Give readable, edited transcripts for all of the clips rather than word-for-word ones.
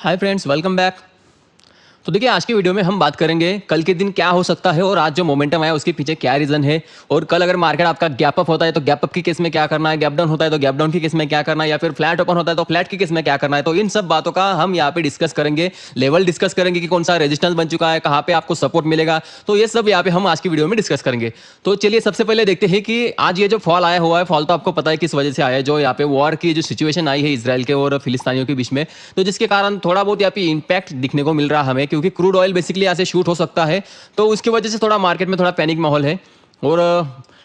Hi friends, welcome back. तो देखिए, आज की वीडियो में हम बात करेंगे कल के दिन क्या हो सकता है और आज जो मोमेंटम आया उसके पीछे क्या रीजन है। और कल अगर मार्केट आपका गैप अप होता है तो गैप अप की केस में क्या करना है, गैप डाउन होता है तो गैप डाउन की केस में क्या करना है, या फिर फ्लैट ओपन होता है तो फ्लैट की केस में क्या करना है। तो इन सब बातों का हम यहाँ पे डिस्कस करेंगे। लेवल डिस्कस करेंगे कि कौन सा रेजिस्टेंस बन चुका है, कहाँ पे आपको सपोर्ट मिलेगा। तो ये सब यहाँ पे हम आज की वीडियो में डिस्कस करेंगे। तो चलिए सबसे पहले देखते हैं कि आज ये जो फॉल आया हुआ है, फॉल तो आपको पता है किस वजह से आया है। जो यहाँ पे वॉर की जो सिचुएशन आई है इसराइल के और फिलिस्तीनियों के बीच में, तो जिसके कारण थोड़ा बहुत यहाँ पे इंपैक्ट दिखने को मिल रहा है हमें, क्योंकि क्रूड ऑयल बेसिकली यहाँ से शूट हो सकता है। तो उसकी वजह से थोड़ा मार्केट में थोड़ा पैनिक माहौल है। और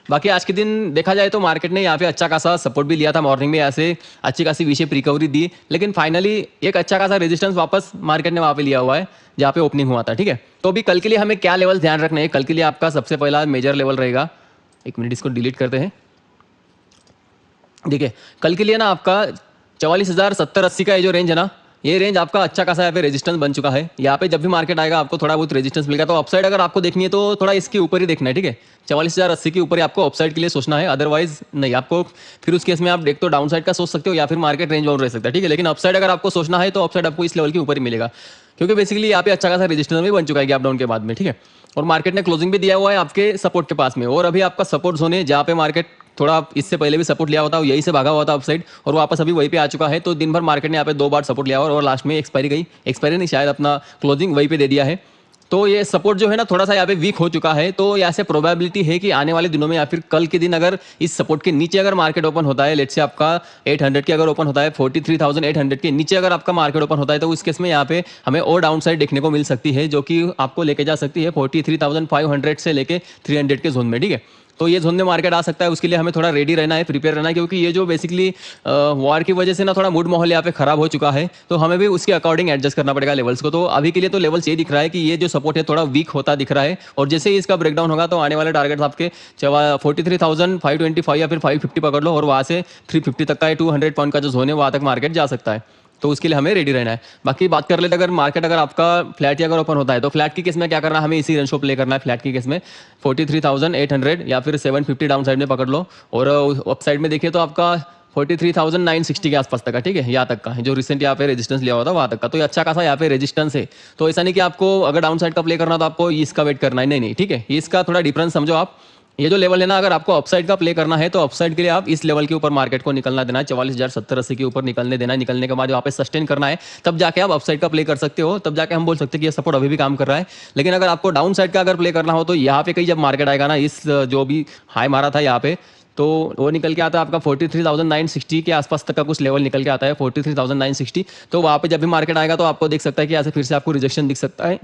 बाकी आज के दिन देखा जाए तो मार्केट ने यहाँ पे अच्छा खासा सपोर्ट भी लिया था। मॉर्निंग में यहाँ से अच्छी खासी वी शेप रिकवरी दी, लेकिन फाइनली एक अच्छा खासा रेजिस्टेंस वापस मार्केट ने वहाँ पे लिया हुआ है जहाँ पे ओपनिंग हुआ था। ठीक है, तो अभी कल के लिए हमें क्या लेवल ध्यान रखना है। कल के लिए आपका सबसे पहला मेजर लेवल रहेगा, एक मिनट इसको डिलीट करते हैं। देखिए, कल के लिए ना आपका 44,070-80 का ये जो रेंज है ना, ये रेंज आपका अच्छा खासा यहाँ पे रेजिस्टेंस बन चुका है। यहाँ पे जब भी मार्केट आएगा आपको थोड़ा बहुत रेजिस्टेंस मिलेगा। तो अपसाइड अगर आपको देखनी है तो थोड़ा इसके ऊपर ही देखना है। ठीक है, 44,080 के ऊपर ही आपको अपसाइड के लिए सोचना है, अदरवाइज नहीं। आपको फिर उस केस में आप एक तो डाउन साइड का सोच सकते हो या फिर मार्केट रेंज बाउंड रह सकता है। ठीक है, लेकिन अपसाइड अगर आपको सोचना है तो अपसाइड आपको इस लेवल के ऊपर ही मिलेगा, क्योंकि बेसिकली यहाँ पे अच्छा खासा रेजिस्टेंस भी बन चुका है गैप डाउन के बाद में। ठीक है, और मार्केट ने क्लोजिंग भी दिया हुआ है आपके सपोर्ट के पास में। और अभी आपका सपोर्ट जोन है जहाँ पे मार्केट थोड़ा इससे पहले भी सपोर्ट लिया होता है, यही से भागा हुआ था अपसाइड और वापस अभी वहीं पे आ चुका है। तो दिन भर मार्केट ने यहाँ पे 2 बार सपोर्ट लिया और लास्ट में एक्सपायरी गई, एक्सपायरी नहीं शायद अपना क्लोजिंग वहीं पे दे दिया है। तो ये सपोर्ट जो है ना थोड़ा सा यहाँ पे वीक हो चुका है। तो यहाँ से प्रोबेबिलिटी है कि आने वाले दिनों में या फिर कल के दिन अगर इस सपोर्ट के नीचे अगर मार्केट ओपन होता है, लेट से आपका 800 के अगर ओपन होता है, 43,800 के नीचे अगर आपका मार्केट ओपन होता है, तो उस केस में यहाँ पे हमें और डाउन साइड देखने को मिल सकती है, जो कि आपको लेके जा सकती है 43,500 से लेके 300 के जोन में। ठीक है, तो ये जोन में मार्केट आ सकता है, उसके लिए हमें थोड़ा रेडी रहना है, प्रिपेयर रहना है, क्योंकि ये जो बेसिकली वॉर की वजह से ना थोड़ा मूड माहौल यहाँ पे खराब हो चुका है। तो हमें भी उसके अकॉर्डिंग एडजस्ट करना पड़ेगा लेवल्स को। तो अभी के लिए तो लेवल्स ये दिख रहा है कि ये जो सपोर्ट है थोड़ा वीक होता दिख रहा है, और जैसे ही इसका ब्रेकडाउन होगा तो आने वाले टारगेट्स आपके 43,525 या फिर 550 पकड़ लो, और वहाँ से 350 तक का 200 पॉइंट का जो जोन है वहाँ तक मार्केट जा सकता है। तो उसके लिए हमें रेडी रहना है। बाकी बात कर लेते अगर मार्केट अगर आपका फ्लैट या अगर ओपन होता है तो फ्लैट की केस में क्या करना है, हमें इसी रेंज को प्ले करना है। फ्लैट की केस में 43,800 या फिर 750 डाउन साइड में पकड़ लो, और अप साइड में देखिए तो आपका 43,960 के आसपास तक का, ठीक है, यहाँ तक का जो रिसेंट यहाँ पे रेजिस्टेंस लिया हुआ था वहाँ तक का। तो ये अच्छा खासा यहाँ पे रेजिस्टेंस है। तो ऐसा नहीं कि आपको अगर डाउन साइड का प्ले करना तो आपको इसका वेट करना है, नहीं नहीं, ठीक है, इसका थोड़ा डिफरेंस समझो आप। ये जो लेवल है ना, अगर आपको अपसाइड का प्ले करना है तो अपसाइड के लिए आप इस लेवल के ऊपर मार्केट को निकलना देना है, 44,070-80 के ऊपर निकलने देना है। निकलने के बाद वहाँ पे सस्टेन करना है, तब जाके आप अपसाइड का प्ले कर सकते हो। तब जाके हम बोल सकते हैं कि ये सपोर्ट अभी भी काम कर रहा है। लेकिन अगर आपको डाउन साइड का अगर प्ले करना हो तो यहाँ पे कहीं जब मार्केट आएगा ना, इस जो भी हाई मारा था यहाँ पे, तो वो निकल के आता है आपका 43,960 के आसपास तक का कुछ लेवल निकल के आता है, 43,960। तो वहाँ पे जब भी मार्केट आएगा तो आपको देख सकता है कि यहाँ से फिर से आपको रिजेक्शन दिख सकता है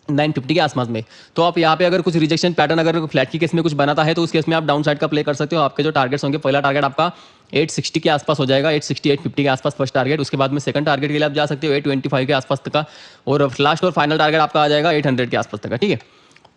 950 के आसपास में। तो आप यहाँ पे अगर कुछ रिजेक्शन पैटर्न अगर फ्लैट की केस में कुछ बनाता है तो उस केस में आप डाउन साइड का प्ले कर सकते हो। आपके जो टारगेट्स होंगे, पहला टारगेट आपका 860 के आसपास हो जाएगा, 860 850 के आसपास फर्स्ट टारगेट। उसके बाद में सेकंड टारगेट के लिए आप जा सकते हो 825 के आसपास तक का, और लास्ट और फाइनल टारगेट आपका आ जाएगा 800 के आसपास तक का। ठीक है,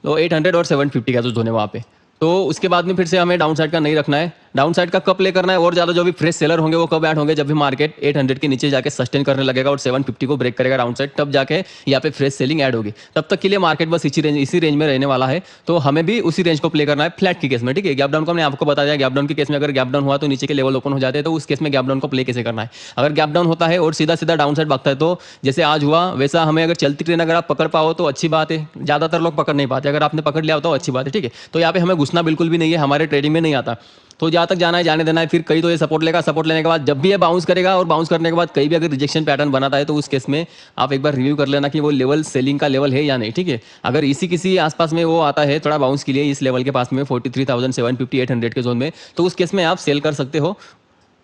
तो 800 और 750 का जो जोन है वहाँ पे। तो उसके बाद में फिर से हमें डाउन साइड का नहीं रखना है। डाउन साइड का कब प्ले करना है, और ज़्यादा जो भी फ्रेश सेलर होंगे वो कब ऐड होंगे, जब भी मार्केट 800 के नीचे जाके सस्टेन करने लगेगा और 750 को ब्रेक करेगा डाउन साइड, तब जाके यहाँ पे फ्रेश सेलिंग ऐड होगी। तब तक के लिए मार्केट बस इसी रेंज में रहने वाला है। तो हमें भी उसी रेंज को प्ले करना है फ्लैट की केस में। ठीक है, गैप डाउन को हमने आपको बता दिया, गैप डाउन की केस में अगर गैप डाउन हुआ तो नीचे के लेवल ओपन हो जाते हैं, तो उस केस में गैप डाउन को प्ले कैसे करना है। अगर गैप डाउन होता है और सीधा सीधा डाउन साइड भागता है, तो जैसे आज हुआ वैसा हमें अगर चलती ट्रेन अगर आप पकड़ पाओ तो अच्छी बात है। ज़्यादातर लोग पकड़ नहीं पाते, अगर आपने पकड़ लिया हो तो अच्छी बात है। ठीक है, तो यहाँ पे हमें घुसना बिल्कुल भी नहीं है, हमारे ट्रेडिंग में नहीं आता। तो जहाँ तक जाना है जाने देना है। फिर कहीं तो ये सपोर्ट लेगा, सपोर्ट लेने के बाद जब भी ये बाउंस करेगा, और बाउंस करने के बाद कहीं भी अगर रिजेक्शन पैटर्न बनाता है तो उस केस में आप एक बार रिव्यू कर लेना कि वो लेवल सेलिंग का लेवल है या नहीं। ठीक है, अगर इसी किसी आसपास में वो आता है थोड़ा बाउंस के लिए इस लेवल के पास में 43,750 800 के जोन में, तो उस केस में आप सेल कर सकते हो।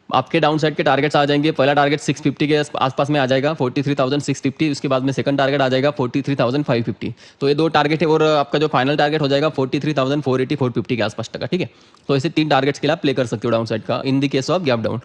आपके डाउन साइड के टारगेट्स आ जाएंगे। पहला टारगेट 650 के आसपास में आ जाएगा, 43,650। उसके बाद में सेकंड टारगेट आ जाएगा 43,550। तो ये 2 टारगेट है, और आपका जो फाइनल टारगेट हो जाएगा 43,480 450 के आसपास तक का। ठीक है, तो ऐसे 3 टारगेट्स के लिए आप प्ले कर सकते हो डाउन साइड का in the case of gap down.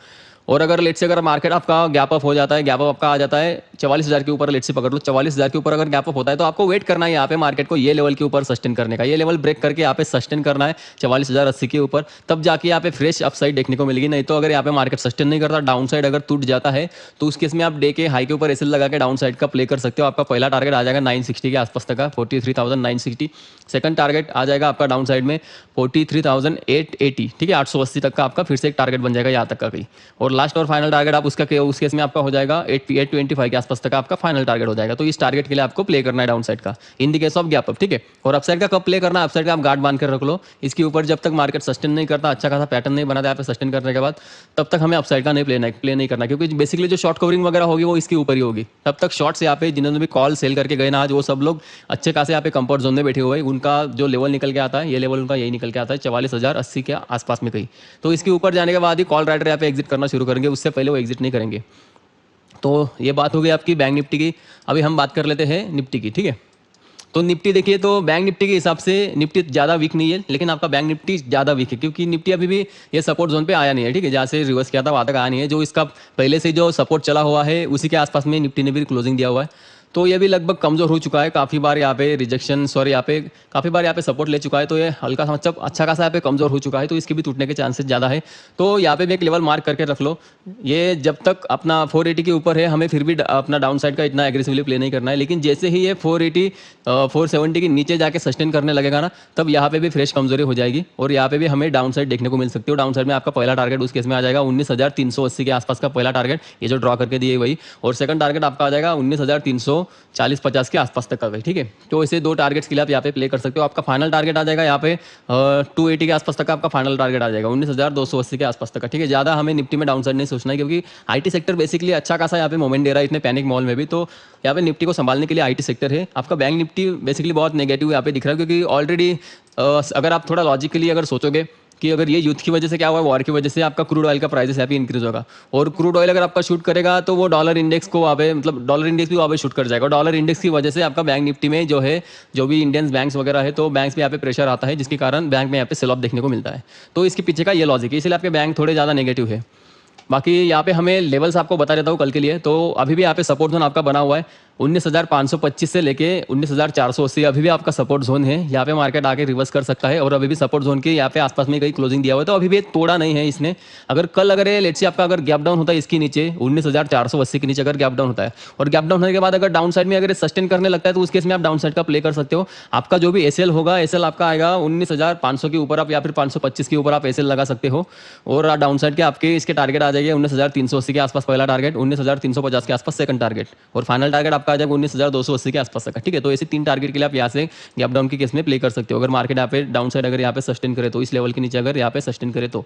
और अगर लेट से अगर मार्केट आपका गैप अप हो जाता है, गैप अप आपका आ जाता है 44,000 के ऊपर, लेट से पकड़ लो 44,000 के ऊपर अगर गैप अप होता है, तो आपको वेट करना है यहाँ पे मार्केट को ये लेवल के ऊपर सस्टेन करने का। ये लेवल ब्रेक करके यहाँ पे सस्टेन करना है 44,080 के ऊपर, तब जाके यहाँ पे फ्रेश अपसाइड देखने को मिलेगी। नहीं तो अगर यहाँ पे मार्केट सस्टेन नहीं करता, डाउन साइड अगर टूट जाता है, तो उस केस में आप डे के हाई के ऊपर एसएल लगा के डाउन साइड का प्ले कर सकते हो। आपका पहला टारगेट आ जाएगा 960 के आसपास तक का, 43,960। सेकंड टारगेट आ जाएगा आपका डाउन साइड में 43,880। ठीक है, 880 तक का आपका फिर से एक टारगेट बन जाएगा यहाँ तक का कहीं। और लास्ट और फाइनल टारगेट आप उसका उस केस में आपका हो जाएगा 825 के आसपास तक आपका फाइनल टारगेट हो जाएगा। तो इस टारगेट के लिए आपको प्ले करना है डाउन साइड का in the case of gap up, ठीक है। और अपसाइड का कब प्ले करना है, अपसाइड का आप गार्ड बांध कर रख लो, इसके ऊपर जब तक मार्केट सस्टेन नहीं करता, अच्छा खासा पैटर्न नहीं बनाता यहाँ पे सस्टेन करने के बाद, तब तक हमें अपसाइड का नहीं प्ले नहीं करना, क्योंकि बेसिकली जो शॉर्ट कवरिंग वगैरह होगी वो इसके ऊपर ही होगी। तब तक शॉर्ट्स यहाँ पे जिन्होंने भी कॉल सेल करके गए ना आज, वो सब लोग अच्छे खासे यहाँ पे कंफर्ट जोन में बैठे हुए हैं। उनका जो लेवल निकल के आता है, ये लेवल उनका यही निकल के आता है 44,080 के आसपास में कहीं। तो इसके ऊपर जाने के बाद ही कॉल राइडर यहाँ पे एग्जिट करना शुरू करेंगे, उससे पहले वो एग्जिट नहीं करेंगे। तो ये बात हो गई आपकी बैंक निफ्टी की। अभी हम बात कर लेते हैं निफ्टी की, ठीक है। तो निफ्टी देखिए, तो बैंक निफ्टी के हिसाब से निफ्टी ज़्यादा वीक नहीं है, लेकिन आपका बैंक निफ्टी ज़्यादा वीक है, क्योंकि निफ्टी अभी भी ये सपोर्ट जोन पे आया नहीं है, ठीक है। जहाँ से रिवर्स किया था वहाँ तक आया नहीं है। जो इसका पहले से जो सपोर्ट चला हुआ है उसी के आसपास में निफ्टी ने भी क्लोजिंग दिया हुआ है। तो ये भी लगभग कमज़ोर हो चुका है, काफ़ी बार यहाँ पे रिजेक्शन, सॉरी यहाँ पे काफ़ी बार यहाँ पे सपोर्ट ले चुका है। तो ये हल्का सा मतलब अच्छा खासा यहाँ पे कमज़ोर हो चुका है, तो इसके भी टूटने के चांसेस ज़्यादा है। तो यहाँ पे भी एक लेवल मार्क करके रख लो। ये जब तक अपना 480 के ऊपर है, हमें फिर भी अपना डाउन साइड का इतना एग्रेसिवली प्ले नहीं करना है। लेकिन जैसे ही ये 480 470 के नीचे जाके सस्टेन करने लगेगा ना, तब यहाँ पे भी फ्रेश कमजोरी हो जाएगी और यहाँ पे भी हमें डाउन साइड देखने को मिल सकती है। डाउन साइड में आपका पहला टारगेट उस केस में आ जाएगा 19,380 के आसपास का पहला टारगेट, ये जो ड्रॉ करके दिए वही। और सेकंड टारगेट आपका आ जाएगा 19,340-50 के आसपास तक का भाई, ठीक है। तो इसे दो टारगेट्स के लिए आप यहाँ पे प्ले कर सकते हो। आपका फाइनल टारगेट आ जाएगा यहाँ पे 280 के आसपास तक का आपका फाइनल टारगेट आ जाएगा 19,280 के आसपास तक का, ठीक है। ज़्यादा हमें निफ्टी में डाउन साइड नहीं सोचना है, क्योंकि आईटी सेक्टर बेसिकली अच्छा खासा यहाँ पे मोमेंट दे रहा है इतने पैनिक मॉल में भी। तो यहाँ पे निफ्टी को संभालने के लिए आईटी सेक्टर है। आपका बैंक निफ्टी बेसिकली बहुत नेगेटिव यहाँ पे दिख रहा है, क्योंकि ऑलरेडी अगर आप थोड़ा लॉजिकली अगर सोचोगे कि अगर ये युद्ध की वजह से क्या हुआ है, वॉर की वजह से आपका क्रूड ऑयल का प्राइसेस यहाँ पे इंक्रीज होगा, और क्रूड ऑयल अगर आपका शूट करेगा तो वो डॉलर इंडेक्स को वहाँ पे मतलब डॉलर इंडेक्स भी वहाँ पे शूट कर जाएगा। डॉलर इंडेक्स की वजह से आपका बैंक निफ्टी में जो है, जो भी इंडियन बैंक्स वगैरह है, तो बैंक्स में यहाँ पे प्रेशर आता है, जिसके कारण बैंक में यहाँ पे सेल ऑफ देखने को मिलता है। तो इसके पीछे का ये लॉजिक है, इसलिए आपके बैंक थोड़े ज़्यादा नेगेटिव है। बाकी यहाँ पे हमें लेवल्स आपको बता देता हूँ कल के लिए। तो अभी भी यहाँ पे सपोर्ट जोन आपका बना हुआ है 19,525 से लेके 19,480, अभी भी आपका सपोर्ट जोन है। यहाँ पे मार्केट आके रिवर्स कर सकता है, और अभी भी सपोर्ट जोन के यहाँ पे आसपास में कहीं क्लोजिंग दिया हुआ है, तो अभी भी तोड़ा नहीं है इसने। अगर ये लेट्स से आपका अगर गैप डाउन होता है इसके नीचे 19,480 के नीचे अगर गैप डाउन होता है, और गैप डाउन होने के बाद अगर डाउन साइड में अगर सस्टेन करने लगता है, तो उस केस में आप डाउन साइड का प्ले कर सकते हो। आपका जो भी एसएल होगा, एसएल आपका आएगा 19,500 के ऊपर आप, या फिर 525 के ऊपर आप एसएल लगा सकते हो। और डाउन साइड के आपके इसके टारगेट आ जाएगा 19,380 के आसपास पहला टारगेट, 19,350 के आसपास सेकंड टारगेट, और फाइनल टारगेट आपका आ जाएगा 19,280 के आसपास का, ठीक है। तो ऐसे तीन टारगेट के लिए आप यहाँ से गैप डाउन के केस में प्ले कर सकते हो, अगर मार्केट यहाँ पे डाउन साइड अगर यहाँ पे सस्टेन करे तो, इस लेवल के नीचे अगर यहाँ पे सस्टेन करे तो।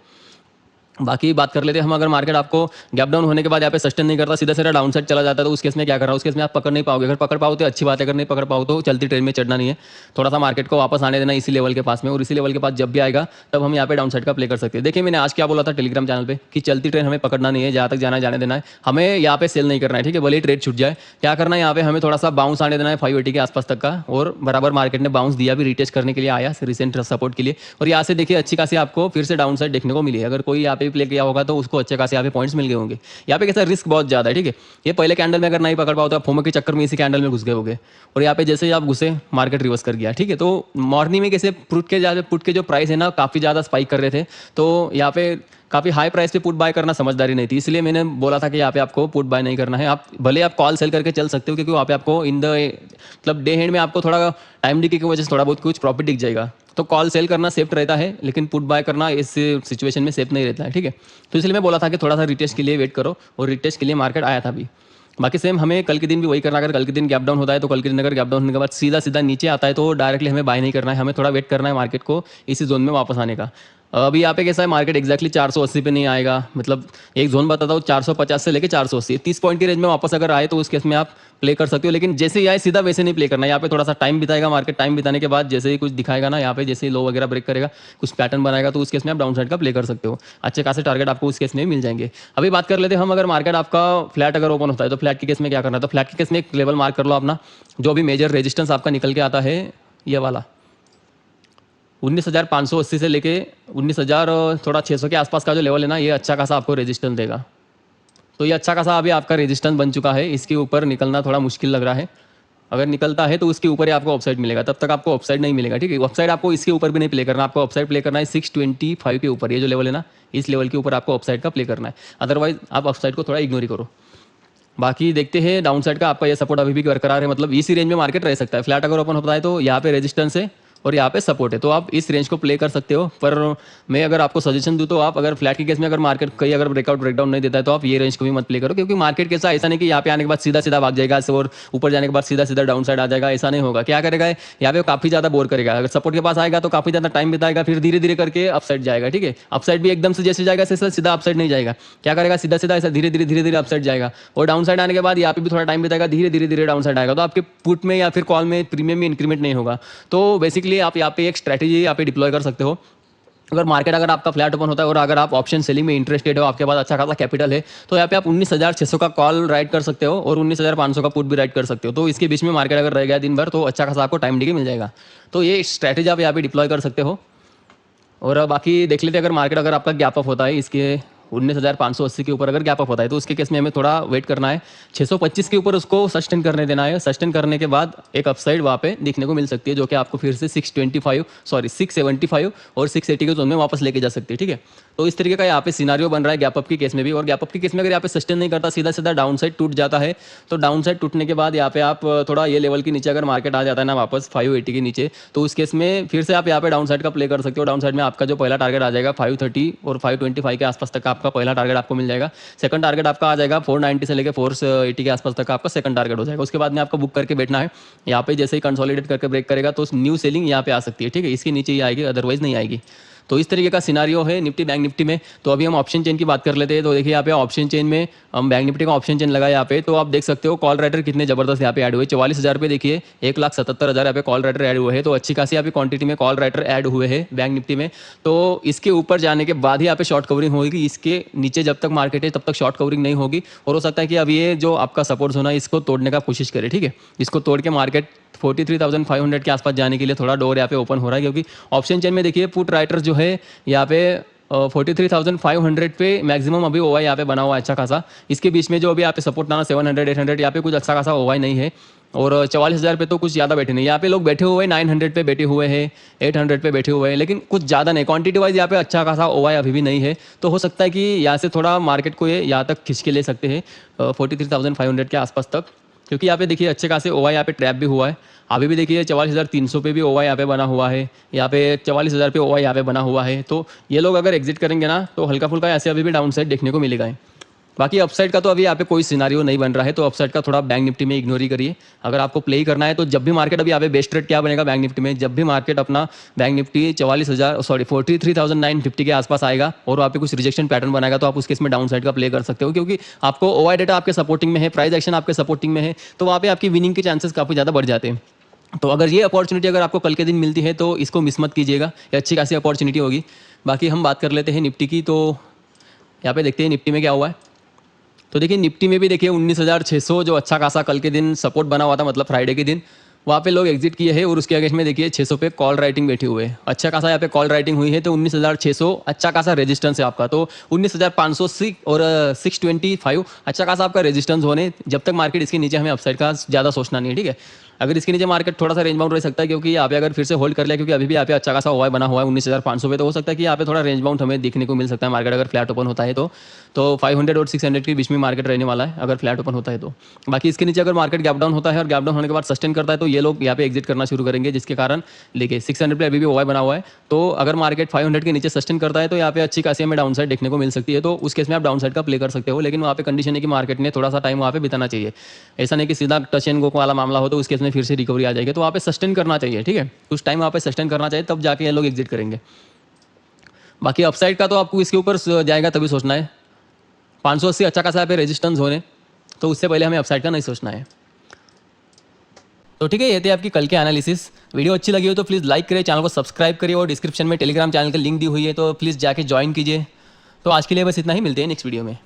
बाकी बात कर लेते हैं हम, अगर मार्केट आपको गैप डाउन होने के बाद यहाँ पे सस्टेन नहीं करता, सीधा सीधा डाउन साइड चला जाता है, तो उस केस में क्या करना है, उस केस में आप पकड़ नहीं पाओगे। अगर पकड़ पाओ तो अच्छी बात है, अगर नहीं पकड़ पाओ तो चलती ट्रेन में चढ़ना नहीं है, थोड़ा सा मार्केट को वापस आने देना इसी लेवल के पास में, और इसी लेवल के पास जब भी आएगा तब हम यहाँ पे डाउन साइड का प्ले कर सकते हैं। देखिए मैंने आज क्या बोला था टेलीग्राम चैनल पर कि चलती ट्रेन हमें पकड़ना नहीं है, जहाँ तक जाना जाने देना है, हमें यहाँ पे सेल नहीं करना है, ठीक है। भले ही ट्रेड छूट जाए, क्या करना है यहाँ पे हमें थोड़ा सा बाउंस आने देना है 580 के आसपास तक का, और बराबर मार्केट ने बाउंस दिया भी, रिटेस्ट करने के लिए आया रिसेंट सपोर्ट के लिए, और यहाँ से देखिए अच्छी खासी आपको फिर से डाउन साइड देखने को मिली है। अगर कोई यहाँ पे प्ले किया होगा तो उसको अच्छे खासे यहाँ पे पॉइंट्स मिल गए होंगे। यहाँ पे कैसा रिस्क बहुत ज़्यादा है, ठीक है। ये पहले कैंडल में अगर नहीं पकड़ पाओ तो आप फोमो के चक्कर में इसी कैंडल में घुस गए होगे, और यहाँ पे जैसे ही आप घुसे मार्केट रिवर्स कर गया, ठीक है। तो मॉर्निंग में कैसे पुट के जो प्राइस है ना काफ़ी ज़्यादा स्पाइक कर रहे थे, तो यहाँ पे काफ़ी हाई प्राइस पे पुट बाय करना समझदारी नहीं थी, इसलिए मैंने बोला था कि यहाँ पे आपको पुट बाय नहीं करना है। आप भले आप कॉल सेल करके चल सकते हो, क्योंकि वहाँ पे आपको इन द मतलब डे हैंड में आपको थोड़ा टाइम डिके की वजह से थोड़ा बहुत कुछ प्रॉफिट दिख जाएगा। तो कॉल सेल करना सेफ रहता है, लेकिन पुट बाय करना इस सिचुएशन में सेफ नहीं रहता है, ठीक है। तो इसलिए मैं बोला था कि थोड़ा सा रिटेस्ट के लिए वेट करो, और रिटेस्ट के लिए मार्केट आया था अभी। बाकी सेम हमें कल के दिन भी वही करना, अगर कल के दिन गैप डाउन होता है तो कल के दिन अगर गैप डाउन होने के बाद सीधा सीधा नीचे आता है तो डायरेक्टली हमें बाय नहीं करना है, हमें थोड़ा वेट करना है मार्केट को इसी जोन में वापस आने का। अभी यहाँ पे कैसा है, मार्केट एक्जैक्टली 480 पे नहीं आएगा, मतलब एक जोन बताता हूँ 450 से लेके 480 30 पॉइंट की रेंज में वापस अगर आए तो उस केस में आप प्ले कर सकते हो, लेकिन जैसे ही आए सीधा वैसे नहीं प्ले करना है। यहाँ पे थोड़ा सा टाइम बिताएगा मार्केट, टाइम बिताने के बाद जैसे ही कुछ दिखाएगा ना, यहाँ पे जैसे ही लो वगैरह ब्रेक करेगा, कुछ पैटर्न बनाएगा, तो उस केस में आप डाउन साइड का प्ले कर सकते हो। अच्छे खासे टारगेट आपको उस केस में मिल जाएंगे। अभी बात कर लेते हैं हम, अगर मार्केट आपका फ्लैट अगर ओपन होता है तो फ्लैट के केस में क्या करना है। तो फ्लैट के केस में एक लेवल मार्क कर लो अपना, जो भी मेजर रेजिस्टेंस आपका निकल के आता है, ये वाला 19,580 से लेके 19,000 थोड़ा 600 के आसपास का जो लेवल है ना, ये अच्छा खासा आपको रेजिस्टेंस देगा। तो ये अच्छा खासा अभी आपका रेजिस्टेंस बन चुका है, इसके ऊपर निकलना थोड़ा मुश्किल लग रहा है। अगर निकलता है तो उसके ऊपर ही आपको ऑफसाइड मिलेगा, तब तक आपको ऑफसाइड नहीं मिलेगा, ठीक है। ऑफसाइड आपको इसके ऊपर भी नहीं प्ले करना, आपको ऑफसाइड प्ले करना है 625 के ऊपर, ये जो लेवल है ना, इस लेवल के ऊपर आपको ऑफसाइड का प्ले करना है, अदरवाइज आप ऑफसाइड को थोड़ा इग्नोर ही करो। बाकी देखते हैं डाउन साइड का आपका ये सपोर्ट अभी भी बरकरार है, मतलब इसी रेंज में मार्केट रह सकता है। फ्लैट अगर ओपन होता है तो यहाँ पे रेजिस्टेंस है, और यहाँ पे सपोर्ट है, तो आप इस रेंज को प्ले कर सकते हो। पर मैं अगर आपको सजेशन दूँ तो आप अगर फ्लैट के केस में अगर मार्केट कहीं अगर ब्रेकडाउन नहीं देता है तो आप ये रेंज को भी मत प्ले करो, क्योंकि मार्केट कैसा ऐसा नहीं कि यहाँ पे आने के बाद सीधा सीधा भाग जाएगा और ऊपर जाने के बाद सीधा सीधा डाउन साइड आ जाएगा, ऐसा नहीं होगा। क्या करेगा यहाँ पे काफी ज्यादा बोर करेगा, अगर सपोर्ट के पास आएगा तो काफी ज्यादा टाइम बिताएगा, फिर धीरे धीरे करके अपसाइड जाएगा। ठीक है, अपसाइड भी एकदम से जैसे जाएगा ऐसे सीधा अपसाइड नहीं जाएगा, क्या करेगा सीधा सीधा ऐसा धीरे धीरे अपसाइड जाएगा, और डाउन साइड आने के बाद यहाँ पे भी थोड़ा टाइम बिताएगा, धीरे धीरे डाउन साइड आएगा, तो आपके पुट में या फिर कॉल में प्रीमियम में इंक्रीमेंट नहीं होगा। तो बेसिकली आप यहाँ पे एक स्ट्रैटेजी यहाँ पे डिप्लॉय कर सकते हो। अगर मार्केट अगर आपका फ्लैट ओपन होता है और अगर आप ऑप्शन सेलिंग में इंटरेस्टेड हो, आपके पास अच्छा खासा कैपिटल है, तो यहाँ पे आप 19,600 का कॉल राइट कर सकते हो और 19,500 का पुट भी राइट कर सकते हो। तो इसके बीच में मार्केट अगर रह गया दिन भर तो अच्छा खासा आपको टाइम डी मिल जाएगा। तो ये स्ट्रैटेजी आप यहाँ पे डिप्लॉय कर सकते हो। और बाकी देख लेते हैं, अगर मार्केट अगर आपका गैप अप होता है इसके 19,580 के ऊपर अगर गैप अप होता है तो उसके केस में हमें थोड़ा वेट करना है, 625 के ऊपर उसको सस्टेन करने देना है। सस्टेन करने के बाद एक अपसाइड वहाँ पे दिखने को मिल सकती है, जो कि आपको फिर से 675 और 680 के जोन में वापस लेके जा सकती है। ठीक है, तो इस तरीके का यहाँ पे सिनारियो बन रहा है गैप अप के केस में भी। और गैप अप के केस में अगर यहाँ पे सस्टेन नहीं करता, सीधा सीधा डाउन साइड टूट जाता है, तो डाउन साइड टूटने के बाद यहाँ पे आप थोड़ा ये लेवल के नीचे अगर मार्केट आ जाता है ना वापस 580 के नीचे, तो उस केस में फिर से आप यहाँ पे डाउन साइड का प्ले कर सकते हो। डाउन साइड में आपका जो पहला टारगेट आ जाएगा 530 और 525 के आसपास तक आपका पहला टारगेट आपको मिल जाएगा। सेकंड टारगेट आपका आ जाएगा 490 से लेकर 480 के आसपास तक आपका सेकंड टारगेट हो जाएगा। उसके बाद में आपको बुक करके बैठना है। यहाँ पे जैसे ही कंसोलिडेट करके ब्रेक करेगा तो न्यू सेलिंग यहाँ पे आ सकती है। ठीक है, इसके नीचे ही आएगी, अदरवाइज नहीं आएगी। तो इस तरीके का सिनारियो है निफ्टी बैंक निफ्टी में। तो अभी हम ऑप्शन चेन की बात कर लेते हैं। तो देखिए यहाँ पे ऑप्शन चेन में हम बैंक निफ्टी का ऑप्शन चेन लगा यहाँ पे, तो आप देख सकते हो कॉल राइटर कितने जबरदस्त यहाँ पे ऐड हुए। 44,000 रुपये देखिए, 1,77,000 यहाँ पे कॉल राइटर ऐड हुए हैं। तो अच्छी खासी यहाँ पे क्वांटिटी में कॉल राइटर ऐड हुए हैं बैंक निफ्टी में। तो इसके ऊपर जाने के बाद ही यहाँ पे शॉर्ट कवरिंग होगी, इसके नीचे जब तक मार्केट है तब तक शॉर्ट कवरिंग नहीं होगी। और हो सकता है कि अब ये जो आपका सपोर्ट जोन है इसको तोड़ने का कोशिश करे। ठीक है, इसको तोड़ के मार्केट 43,500 के आसपास जाने के लिए थोड़ा डोर यहाँ पे ओपन हो रहा है, क्योंकि ऑप्शन चेन में देखिए पुट राइटर जो है यहाँ पे 43,500 पे मैक्सिमम अभी ओवाई यहाँ पे बना हुआ है अच्छा खासा। इसके बीच में जो अभी यहाँ पे सपोर्ट ना 700 800 यहाँ पे कुछ अच्छा खासा ओवाई नहीं है। और 44,000 पे तो कुछ ज़्यादा बैठे नहीं, यहाँ पे लोग बैठे हुए हैं 900 पे बैठे हुए हैं, 800 पे बैठे हुए हैं, लेकिन कुछ ज़्यादा नहीं। क्वांटिटी वाइज यहाँ पे अच्छा खासा ओवाई अभी भी नहीं है। तो हो सकता है कि यहाँ से थोड़ा मार्केट को ये यहाँ तक खींच के ले सकते हैं 43,500 के आसपास तक, क्योंकि यहाँ पे देखिए अच्छे खासे ओवाई यहाँ पे ट्रैप भी हुआ है। अभी भी देखिए 44,300 पे भी ओवाई यहाँ पे बना हुआ है, यहाँ पे 44,000 पे ओवाई यहाँ पे बना हुआ है। तो ये लोग अगर एग्जिट करेंगे ना तो हल्का फुल्का ऐसे अभी भी डाउन साइड देखने को मिलेगा। बाकी अपसाइड का तो अभी यहाँ पे कोई सिनारियो नहीं बन रहा है, तो अपसाइड का थोड़ा बैंक निफ्टी में इग्नोर ही करिए। अगर आपको प्ले ही करना है तो जब भी मार्केट अभी यहाँ पे बेस्ट रेट क्या बनेगा बैंक निफ्टी में, जब भी मार्केट अपना बैंक निफ्टी 43,950 के आसपास आएगा और वहाँ पे कुछ रिजेक्शन पैटर्न बनाएगा, तो आप उस केस में डाउन साइड का प्ले कर सकते हो, क्योंकि आपको ओवाई डेटा आपके सपोर्टिंग में है, प्राइस एक्शन आपके सपोर्टिंग में है, तो वहाँ पे आपकी विनिंग के चांसेस काफ़ी ज़्यादा बढ़ जाते हैं। तो अगर ये अपॉर्चुनिटी अगर आपको कल के दिन मिलती है तो इसको मिस मत कीजिएगा, ये अच्छी खासी अपॉर्चुनिटी होगी। बाकी हम बात कर लेते हैं निफ्टी की। तो यहाँ पे देखते हैं निफ्टी में क्या हुआ है। तो देखिए निफ्टी में भी देखिए 19,600 जो अच्छा खासा कल के दिन सपोर्ट बना हुआ था, मतलब फ्राइडे के दिन, वहाँ पे लोग एग्जिट किए हैं और उसके अगेंस्ट में देखिए 600 पे कॉल राइटिंग बैठी हुए है। अच्छा खासा यहाँ पे कॉल राइटिंग हुई है, तो 19,600 अच्छा खासा रेजिस्टेंस है आपका। तो 19,500 और 625 अच्छा खासा आपका रेजिस्टेंस होने, जब तक मार्केट इसके नीचे हमें अपसाइड का ज़्यादा सोचना नहीं है। ठीक है, अगर इसके नीचे मार्केट थोड़ा सा रेंज बाउंड रह सकता है, क्योंकि यहाँ पे अगर फिर से होल्ड कर लिया, क्योंकि अभी भी यहाँ पे अच्छा खासा ओवाई बना हुआ है 19,500 पे, तो हो सकता है कि यहाँ पे थोड़ा रेंज बाउंड हमें देखने को मिल सकता है मार्केट अगर फ्लैट ओपन होता है तो 500 और 600 के बीच में मार्केट रहने वाला है अगर फ्लैट ओपन होता है तो। बाकी इसके नीचे अगर मार्केट गैप डाउन होता है और गैप डाउन होने के बाद सस्टेन करता है तो ये लोग यहाँ पे एग्जिट करना शुरू करेंगे, जिसके कारण देखिए 600 पे अभी भी ओवाई बना हुआ है। तो अगर मार्केट 500 के नीचे सस्टेन करता है तो यहाँ पे अच्छी खासी हमें डाउन साइड देखने को मिल सकती है, तो उस केस में आप डाउन साइड का प्ले कर सकते हो। लेकिन वहाँ पे कंडीशन है कि मार्केट ने थोड़ा सा टाइम वहाँ पे बिताना चाहिए, ऐसा नहीं कि सीधा टच एंड गो वाला मामला हो तो उस केस में फिर से रिकवरी आ जाएगी। तो वहाँ पे सस्टेन करना चाहिए। ठीक है, कुछ टाइम वहाँ पे सस्टेन करना चाहिए, तब जाके ये लोग एग्जिट करेंगे। बाकी अपसाइड का तो आपको इसके ऊपर जाएगा तभी सोचना है। 580 अच्छा खासा पे रेजिस्टेंस होने, तो उससे पहले हमें अपसाइड का नहीं सोचना है। तो ठीक है, ये थे आपकी कल के एनालिसिस। वीडियो अच्छी लगी हो तो प्लीज़ लाइक करिए, चैनल को सब्सक्राइब करिए और डिस्क्रिप्शन में टेलीग्राम चैनल का लिंक दी हुई है, तो प्लीज़ जाके ज्वाइन कीजिए। तो आज के लिए बस इतना ही, मिलते हैं नेक्स्ट वीडियो में।